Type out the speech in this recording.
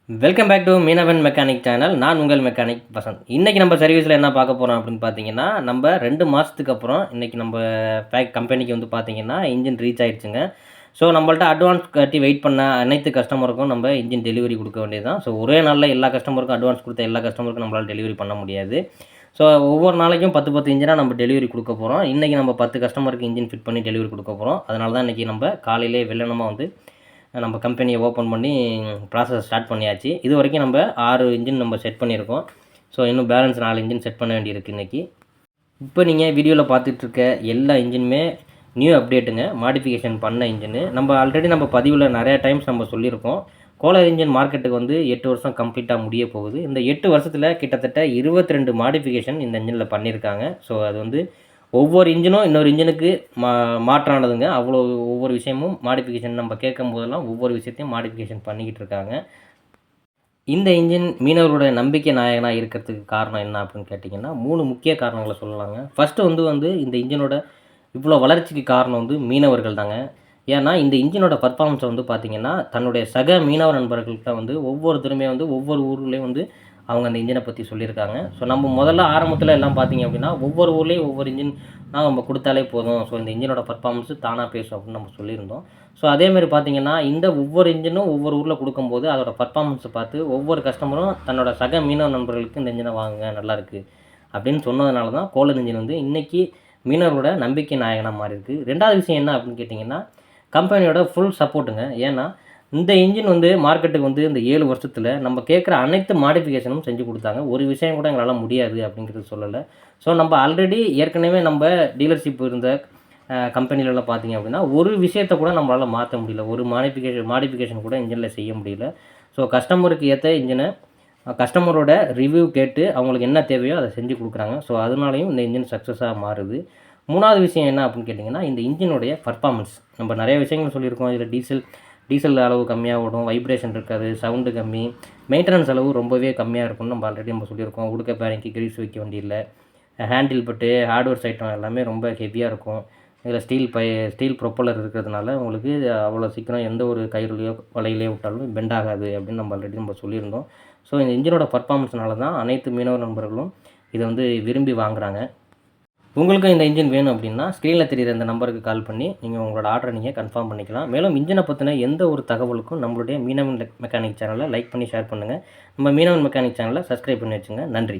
Welcome back to Meenavan mechanic channel. நான் உங்கள் mechanic Vasanth. இன்றைக்கி நம்ம சர்வீஸில் என்ன பார்க்க போகிறோம் அப்படின்னு பார்த்தீங்கன்னா, நம்ம 2 மாதத்துக்கு அப்புறம் இன்றைக்கி நம்ம கம்பெனிக்கு வந்து பார்த்தீங்கன்னா இன்ஜின் ரீச் ஆகிடுச்சுங்க. ஸோ நம்மள்ட்ட அட்வான்ஸ் கட்டி வெயிட் பண்ண அனைத்து கஸ்டமருக்கும் நம்ம இன்ஜின் டெலிவரி கொடுக்க வேண்டியது தான். ஸோ ஒரே நாளில் எல்லா கஸ்டமருக்கும் அட்வான்ஸ் கொடுத்த எல்லா கஸ்டமருக்கும் நம்மளால் டெலிவரி பண்ண முடியாது. ஸோ ஒவ்வொரு நாளைக்கும் 10 இன்ஜினாக நம்ம டெலிவரி கொடுக்க போகிறோம். இன்றைக்கி நம்ம 10 கஸ்டமருக்கு இன்ஜின் ஃபிட் பண்ணி டெலிவரி கொடுக்க போகிறோம். அதனால தான் இன்றைக்கி நம்ம காலையிலே வெள்ளனமாக வந்து நம்ம கம்பெனியை ஓப்பன் பண்ணி ப்ராசஸ் ஸ்டார்ட் பண்ணியாச்சு. இது வரைக்கும் நம்ம 6 இன்ஜின் நம்ம செட் பண்ணியிருக்கோம். ஸோ இன்னும் பேலன்ஸ் 4 இன்ஜின் செட் பண்ண வேண்டியிருக்கு இன்றைக்கி. இப்போ நீங்கள் வீடியோவில் பார்த்துட்ருக்க எல்லா இன்ஜினுமே நியூ அப்டேட்டுங்க, மாடிஃபிகேஷன் பண்ண இன்ஜினு. நம்ம ஆல்ரெடி நம்ம பதிவில் நிறையா டைம்ஸ் நம்ம சொல்லியிருக்கோம். கோலர் இன்ஜின் மார்க்கெட்டுக்கு வந்து 8 வருஷம் கம்ப்ளீட்டாக முடிய போகுது. இந்த 8 வருஷத்தில் கிட்டத்தட்ட 22 மாடிஃபிகேஷன் இந்த இன்ஜினில் பண்ணியிருக்காங்க. ஸோ அது வந்து ஒவ்வொரு இன்ஜினும் இன்னொரு இன்ஜினுக்கு மாற்றானதுங்க. அவ்வளோ ஒவ்வொரு விஷயமும் மாடிஃபிகேஷன் நம்ம கேட்கும் போதெல்லாம் ஒவ்வொரு விஷயத்தையும் மாடிஃபிகேஷன் பண்ணிக்கிட்டு இருக்காங்க. இந்த இன்ஜின் மீனவரோட நம்பிக்கை நாயகனாக இருக்கிறதுக்கு காரணம் என்ன அப்படின்னு கேட்டிங்கன்னா, 3 முக்கிய காரணங்களை சொல்லலாங்க. ஃபஸ்ட்டு வந்து இந்த இன்ஜினோட இவ்வளோ வளர்ச்சிக்கு காரணம் வந்து மீனவர்கள் தாங்க. ஏன்னா இந்த இன்ஜினோட பர்ஃபார்மன்ஸை வந்து பார்த்திங்கன்னா, தன்னுடைய சக மீனவ நண்பர்கள்கிட்ட வந்து ஒவ்வொருத்தருமே வந்து ஒவ்வொரு ஊர்லேயும் வந்து அவங்க அந்த இன்ஜினை பற்றி சொல்லியிருக்காங்க. ஸோ நம்ம முதல்ல ஆரம்பத்தில் எல்லாம் பார்த்திங்க அப்படின்னா, ஒவ்வொரு ஊர்லேயும் ஒவ்வொரு இன்ஜின் நம்ம கொடுத்தாலே போதும், ஸோ இந்த இன்ஜினோட பர்ஃபார்மன்ஸு தானாக பேசும் அப்படின்னு நம்ம சொல்லியிருந்தோம். ஸோ அதேமாதிரி பார்த்திங்கன்னா, இந்த ஒவ்வொரு இன்ஜினும் ஒவ்வொரு ஊரில் கொடுக்கும்போது அதோட பர்ஃபார்மன்ஸை பார்த்து ஒவ்வொரு கஸ்டமரும் தன்னோட சக மீனவ நண்பர்களுக்கு இந்த இன்ஜினை வாங்குங்க நல்லாயிருக்கு அப்படின்னு சொன்னதுனால தான் கோலர் இன்ஜின் வந்து இன்றைக்கி மீனவரோட நம்பிக்கை நாயகனாக மாறி இருக்குது. 2வது விஷயம் என்ன அப்படின்னு கேட்டிங்கன்னா, கம்பெனியோட ஃபுல் சப்போர்ட்டுங்க. ஏன்னா இந்த இன்ஜின் வந்து மார்க்கெட்டுக்கு வந்து இந்த 7 வருஷத்தில் நம்ம கேட்குற அனைத்து மாடிஃபிகேஷனும் செஞ்சு கொடுத்தாங்க. ஒரு விஷயம் கூட எங்களால் முடியாது அப்படிங்கிறது சொல்லலை. ஸோ நம்ம ஆல்ரெடி ஏற்கனவே நம்ம டீலர்ஷிப் இருந்த கம்பெனிலலாம் பார்த்திங்க அப்படின்னா, ஒரு விஷயத்தை கூட நம்மளால் மாற்ற முடியல. ஒரு மாடிஃபிகேஷன் கூட இன்ஜினில் செய்ய முடியல. ஸோ கஸ்டமருக்கு ஏற்ற இன்ஜினை கஸ்டமரோட ரிவ்யூ கேட்டு அவங்களுக்கு என்ன தேவையோ அதை செஞ்சு கொடுக்குறாங்க. ஸோ அதனாலையும் இந்த இன்ஜின் சக்ஸஸாக மாறுது. 3வது விஷயம் என்ன அப்படின்னு கேட்டிங்கன்னா, இந்த இன்ஜினுடைய பர்ஃபார்மன்ஸ். நம்ம நிறைய விஷயங்கள் சொல்லியிருக்கோம். இதில் டீசல் அளவு கம்மியாக ஓடும், வைப்ரேஷன் இருக்காது, சவுண்டு கம்மி, மெயின்டெனன்ஸ் அளவு ரொம்பவே கம்மியாக இருக்கும்னு நம்ம ஆல்ரெடி சொல்லியிருக்கோம். உடுக்க பேரிங்க்கு கிரீஸ் வைக்க வேண்டியதில்லை. ஹேண்டில் பட்டு ஹார்ட்வேர்ஸ் ஐட்டம் எல்லாமே ரொம்ப ஹெவியாக இருக்கும். இதில் ஸ்டீல் ப்ரொப்பல்லர் இருக்கிறதுனால உங்களுக்கு அவ்வளோ சீக்கிரம் எந்த ஒரு கயிறுலையோ வலையிலையோ விட்டாலும் பெண்ட் ஆகாது அப்படின்னு நம்ம ஆல்ரெடி சொல்லியிருந்தோம். ஸோ இந்த இன்ஜினோட பர்ஃபார்மன்ஸ்னால தான் அனைத்து மீனவ நண்பர்களும் இதை வந்து விரும்பி வாங்குகிறாங்க. உங்களுக்கு இந்த இன்ஜின் வேணும் அப்படின்னா, ஸ்க்ரீனில் தெரிகிற இந்த நம்பருக்கு கால் பண்ணி நீங்கள் உங்களோட ஆர்டரை நீங்கள் கன்ஃபார்ம் பண்ணிக்கலாம். மேலும் இன்ஜினை பற்றின எந்த ஒரு தகவலுக்கும் நம்மளுடைய மீனவன் மெக்கானிக் சேனலை லைக் பண்ணி ஷேர் பண்ணுங்கள். நம்ம மீனவன் மெக்கானிக் சேனலை சப்ஸ்கிரைப் பண்ணி வச்சுங்க. நன்றி.